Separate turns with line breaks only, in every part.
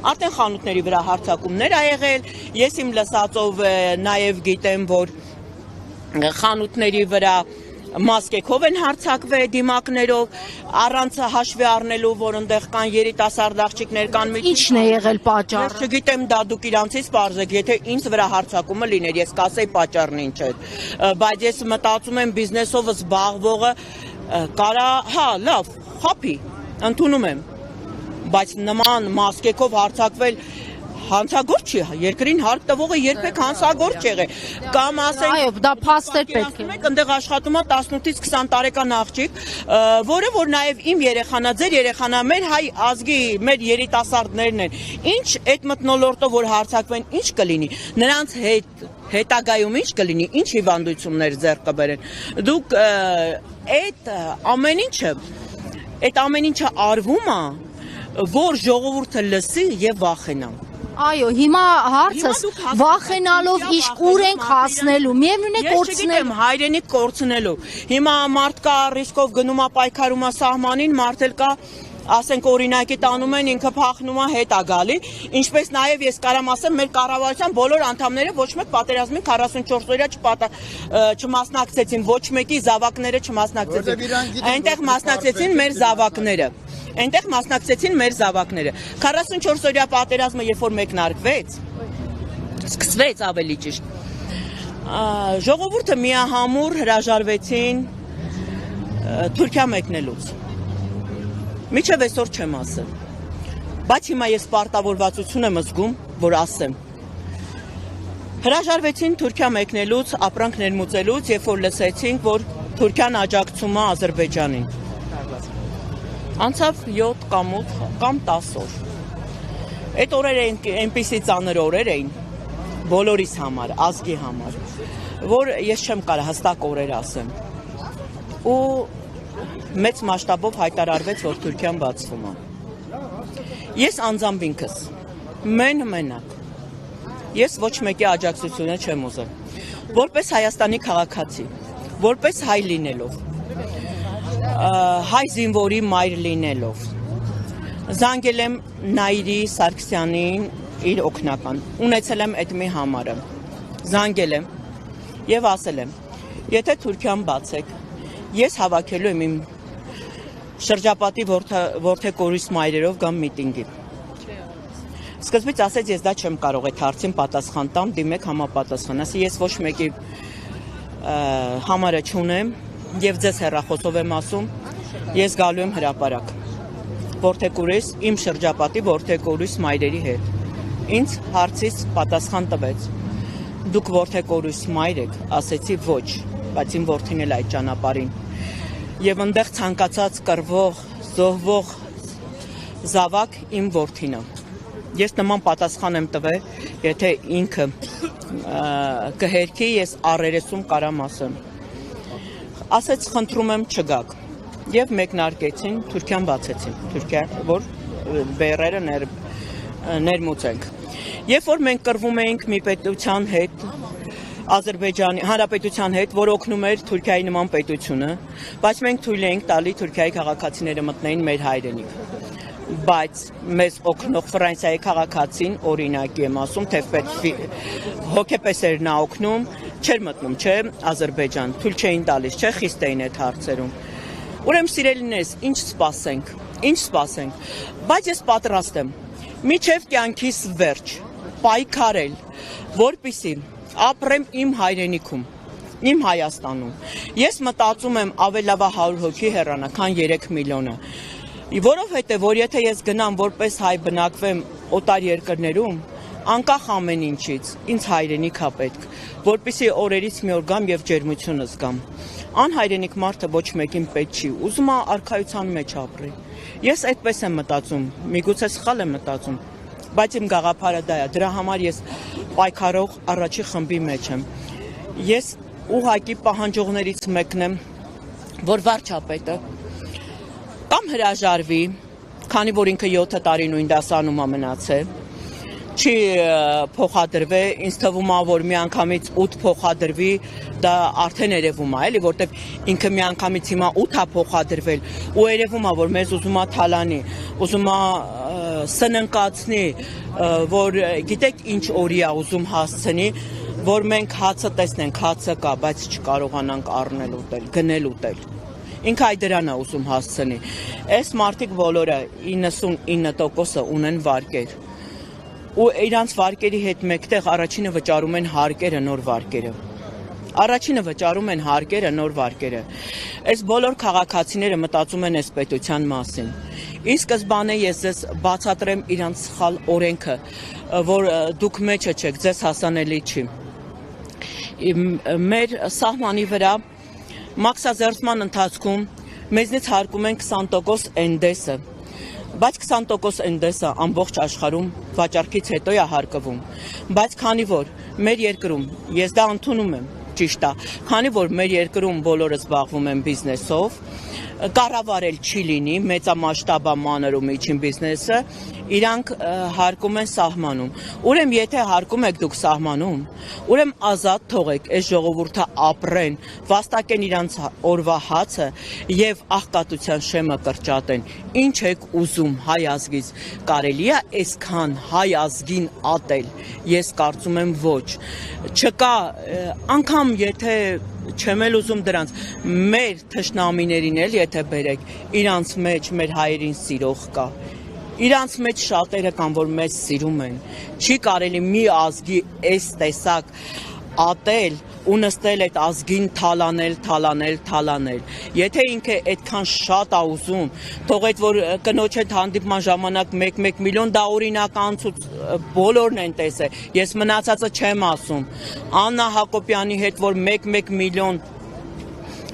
Արդեն խանութների վրա հարձակումներ ա եղել, ես իմ լսածով նաև գիտեմ, որ խանութների վրա մասկեքով են հարձակվել դիմակներով, առանց հաշվի առնելու, որ այնտեղ կան երիտասարդ աղջիկներ, կան
Ինչն է եղել պատճառը։
Ես չգիտեմ, դա դուք իրանցից պարզեք, եթե ինձ վրա հարձակումը լիներ, ես կասեի պատճառն ինչ է, բայց ես մտածում եմ բիզնեսով զբաղվողը կարա, հա, լավ, խափի, ընդունում եմ, բայց նման մասկեքով հարձակվել հանցագործ չի, երկրին հարկ տվողը երբեք հանցագործ չեղել, կամ ասենք,
այո, դա փաստեր պետք է։
Այնտեղ աշխատում է 18-ից 20 տարեկան աղջիկ, որը որ նաև իմ երեխան է, ձեր երեխան է, մեր հայ ազգի, մեր երիտասարդներն են։ Ինչ այդ մթնոլորտով որ հարձակվեն, ինչ կլինի։ Նրանց հետագայում ինչ կլինի, ինչ հիվանդություններ ձեռք կբերեն։ Դուք այդ ամեն ինչը արվում է, որ ժողովուրդը լսի եւ վախենա։
Այո, հիմա հարցս վախենալով իսկ ուր ենք հասնելու, միևնույն է կորցնելու։
Հայրենիք կորցնելու։ Հիմա մարդ կա ռիսկով գնում է պայքարում է սահմանին, մարդ էլ կա, ասենք օրինակի տանում են, ինքը փախնում է, հետ է գալի, ինչպես նաև ես կարամ ասեմ, մեր կառավարության բոլոր անդամները ոչ մեկ պատերազմին 44 օրյա չմասնակցեցին, ոչ մեկի զավակները չմասնակցեցին։ Այնտեղ մասնակցեցին մեր զավակները։ Այնտեղ մասնակցեցին մեր զավակները։ 44 օրյա պատերազմը երբ որ մեկնարկվեց, սկսվեց ավելի ճիշտ, ժողովուրդը միահամուռ հրաժարվեցին Թուրքիա մեկնելուց։ Մինչև այսօր չեմ ասել, բայց հիմա ես պարտավորվածություն եմ զգում, որ ասեմ։ Հրաժարվեցին Թուրքիա մեկնելուց, ապրանք ներմուծելուց, երբ որ լսեցինք, որ Թուրքիան աջակցում է Ադրբեջանին։ Անցավ 7 կամ 8 կամ 10 օր։ Այդ օրերը այնպիսի ծանր օրեր էին բոլորիս համար, ազգի համար, որ ես չեմ կարող հստակ օրեր ասեմ։ Ու մեծ մասշտաբով հայտարարվեց, որ Թուրքիան բացվում է։ Ես անձամբ ինքս մենակ ես ոչ մեկի աջակցությունը չեմ ուզում։ Որպես Հայաստանի քաղաքացի, որպես հայ լինելով, հայ զինվորի մայր լինելով, զանգել եմ Նայիրի Սարգսյանին իր օգնական, ունեցել եմ այդ մի համարը, զանգել եմ և ասել եմ, եթե Թուրքիան բացեք, ես հավաքելու եմ իմ շրջապատի որդեկորույս մայրերով գամ միտինգի։ Սկզբից ասեց, ես դա չեմ կարող այդ հարցին պատասխան տամ, դիմեք համապատասխան, ասի ես ոչ մեկի համարը չունեմ և ձեզ հեռախոսով եմ ասում, ես գալու եմ հրապարակ, որդեկորույս, իմ շրջապատի որդեկորույս մայրերի հետ։ Ինձ հարցից պատասխան տվեց, դուք որդեկորույս մայր եք, ասեցի ոչ, բայց իմ որդին էլ այդ ճանապարհին։ Եվ այնտեղ ցանկացած կռվող, զոհվող զավակ իմ որդին է։ Ես նման պատասխան եմ տվել, եթե ինքը կհերքի, ես առերեսում կարամ ասեմ։ Ասեց, խնդրում եմ չգաք, և մեկնարկեցին, Թուրքիան բացեցին, Թուրքիա, որ բեռերը ներմուծենք։ Երբ որ մենք կռվում էինք մի պետության հետ, Ադրբեջանի Հանրապետության հետ, որ օգնում էր Թուրքիայի նման պետությունը, բայց մենք թույլ էինք տալի Թուրքիայի քաղաքացիները մտնեին մեր հայրենիք։ Բայց մեզ օգնող Ֆրանսիայի քաղաքացին, օրինակի եմ ասում, թե հոգեպես էր նա օգնում, չէր մտնում, չէ, Ադրբեջան, թույլ չէին տալիս, չէ, խիստ էին այդ հարցերում։ Ուրեմն սիրելիներս, ինչ սպասենք, բայց ես պատրաստ եմ մինչև կյանքիս վերջ պայքարել, որպեսզի ապրեմ իմ հայրենիքում, իմ Հայաստանում։ Ես մտածում եմ ավելավա 100 հոգի հեռանա, քան 3 միլիոնը։ Որովհետև որ եթե ես գնամ որպես հայ բնակվեմ օտար երկրներում, անկախ ամեն ինչից, ինձ հայրենիք է պետք, որպեսզի օրերից մի օր գամ և ջերմությունը զգամ։ Անհայրենիք մարդը ոչ մեկին պետք չի, ուզում է արքայության մեջ ապրի։ Ես այդպես եմ մտածում, միգուցե սխալ եմ մտածում, բայց իմ գաղափարը դա է, դրա համար ես պայքարող առաջի խմբի մեջ եմ։ Ես ուղղակի պահանջողներից մեկն եմ, որ վարչապետը կամ հրաժարվի, քանի որ ինքը 7 տարի նույն դասարանում է մնացել, չի փոխադրվի, ինձ թվում է, որ միանգամից 8 փոխադրվի, դա արդեն երևում է, էլի, որտեղ ինքը միանգամից հիմա 8 է փոխադրվել, ու երևում է, որ մեզ ուզում է թալանի, ուզում է սննկացնի, որ գիտեք ինչ օրի է ուզում հասցնի, որ մենք հացը տեսնենք, հացը կա, բայց չկարողանանք առնել ուտել, գնել ուտել։ Ինքը այդ դրան է ուզում հասցնի։ Այս մարդիկ բոլորը 99%-ը ունեն վարկեր։ Ու իրանց վարկերի հետ մեկտեղ առաջինը վճարում են հարկերը, նոր վարկերը։ Առաջինը վճարում են հարկերը, նոր վարկերը։ Այս բոլոր քաղաքացիները մտածում են այս պետության մասին։ Ի սկզբանե ես ձեզ բացատրեմ իրանց սխալ օրենքը, որ դուք մեջը չեք, ձեզ հասանելի չի։ Մեր սահմանի վրա մաքսազերծման ընթացքում մեզնից հարկում են 20% NDS-ը, բայց 20% NDS-ը ամբողջ աշխարհում վաճառքից հետո է հարկվում, բայց քանի որ մեր երկրում, ես դա ընդունում եմ, ճիշտ է, քանի որ մեր երկրում բոլորը զբաղվում են բիզնեսով, կառավարել չի լինի, մեծամասշտաբա մանր ու միջին բիզնեսը, իրանք հարկում են սահմանում։ Ուրեմն եթե հարկում եք դուք սահմանում, ուրեմն ազատ թողեք այս ժողովուրդը ապրեն, վաստակեն իրանց օրվա հացը եւ աղքատության շեմը կրճատեն։ Ինչ եք ուզում հայ ազգից։ Կարելի է այսքան հայ ազգին ատել։ Ես կարծում եմ ոչ։ Չկա անգամ եթե չեմ էլ ուզում դրանց մեր թշնամիներին էլ եթե բերեք իրանց մեջ մեր հայերին սիրող կա իրանց մեջ շատերը կան որ մեզ սիրում են չի կարելի մի ազգի այս տեսակ ատել ու նստել այդ ազգին թալանել եթե ինքը այդքան շատ է ուզում թողեք որ կնոջ հետ հանդիպման ժամանակ 1 միլիոն դա օրինականացուց բոլորն են տեսել ես մնացածը չեմ ասում Աննա Հակոբյանի հետ որ 1 միլիոն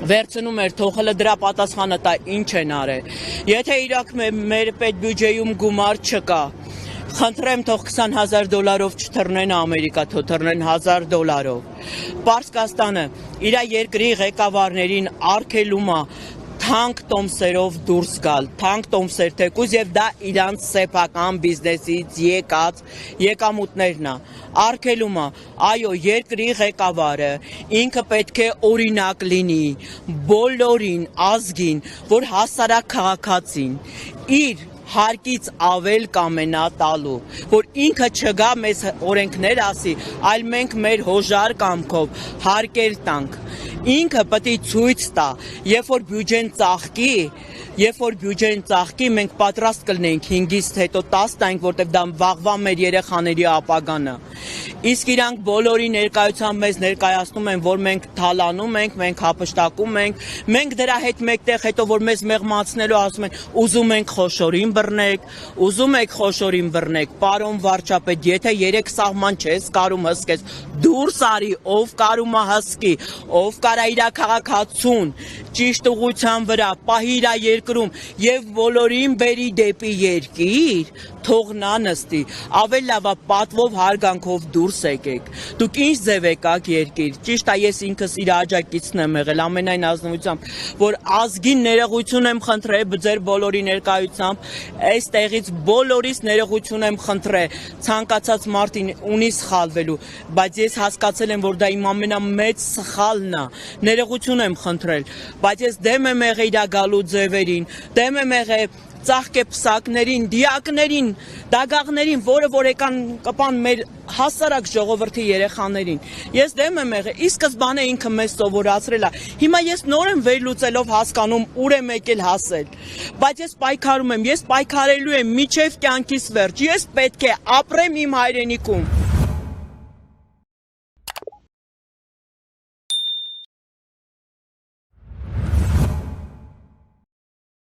վերցնում էր թողելը դրա պատասխանը տա ինչ են արել եթե իրաք մեր պետ բյուջեում գումար չկա խնդրեմ թող $20,000 չթռնեն Ամերիկա, թող թռնեն $1,000 Պարսկաստանը իր երկրի ղեկավարներին արգելում է թանկ տոմսերով դուրս գալ, թանկ տոմսեր թեկուզ եւ դա իրանց սեփական բիզնեսից եկած եկամուտներն է, արգելում է, այո, երկրի ղեկավարը ինքը պետք է օրինակ լինի բոլորին ազգին, որ հասարակ քաղաքացին իր հարկից ավել կամենա տալու, որ ինքը չգա մեզ օրենքներ ասի, այլ մենք մեր հոժար կամքով հարկեր տանք, ինքը պետք է ցույց տա, երբ որ բյուջեն ծաղկի, մենք պատրաստ կլինենք 5-ից հետո 10 տանք, որտեղ դա վաղվա մեր երեխաների ապագան է, իսկ իրանք բոլորի ներկայությամբ մեզ ներկայացնում են, որ մենք թալանում ենք, մենք հափշտակում ենք, մենք դրա հետ մեկտեղ հետո որ մեզ մեղմացնելու ասում են, ուզում ենք խոշորին բռնեք, պարոն վարչապետ, եթե 3 սահման չես կարում հսկես, դուրս արի, ով կարում է հսկի, ով կարա իր քաղաքացուն ճիշտ ուղղության վրա, պահի իր երկրում եւ բոլորին բերի դեպի երկիր, թող նա նստի, ավել լավ է պատվով հարգանքով դուրս եկեք, դուք ինչ ձև եկաք երկիր, ճիշտ է ես ինքս իր աջակիցն եմ եղել, ամենայն ազնվությամբ, որ ազգին ներողություն եմ խնդրել ձեր բոլորի ներկայությամբ, այս տեղից բոլորիս ներողություն եմ խնդրել, ցանկացած մարդին ունի սխալվելու, բայց ես հասկացել եմ, որ դա իմ ամենամեծ սխալն է, ներողություն եմ խնդրել, բայց ես դեմ եմ եղել իր գալու ձևերին, դեմ եմ եղել ծաղկեպսակներին, դիակներին, դագաղներին, որը որ եկան կպան մեր հասարակ ժողովրդի երեխաներին։ Ես դեմ եմ եղել, ի սկզբանե ինքը մեզ սովորացրել է։ Հիմա ես նոր եմ վերլուծելով հասկանում, ուր եմ եկել հասել։ Բայց ես պայքարում եմ, ես պայքարելու եմ մինչև կյանքիս վերջ։ Ես պետք է ապրեմ իմ հայրենիքում։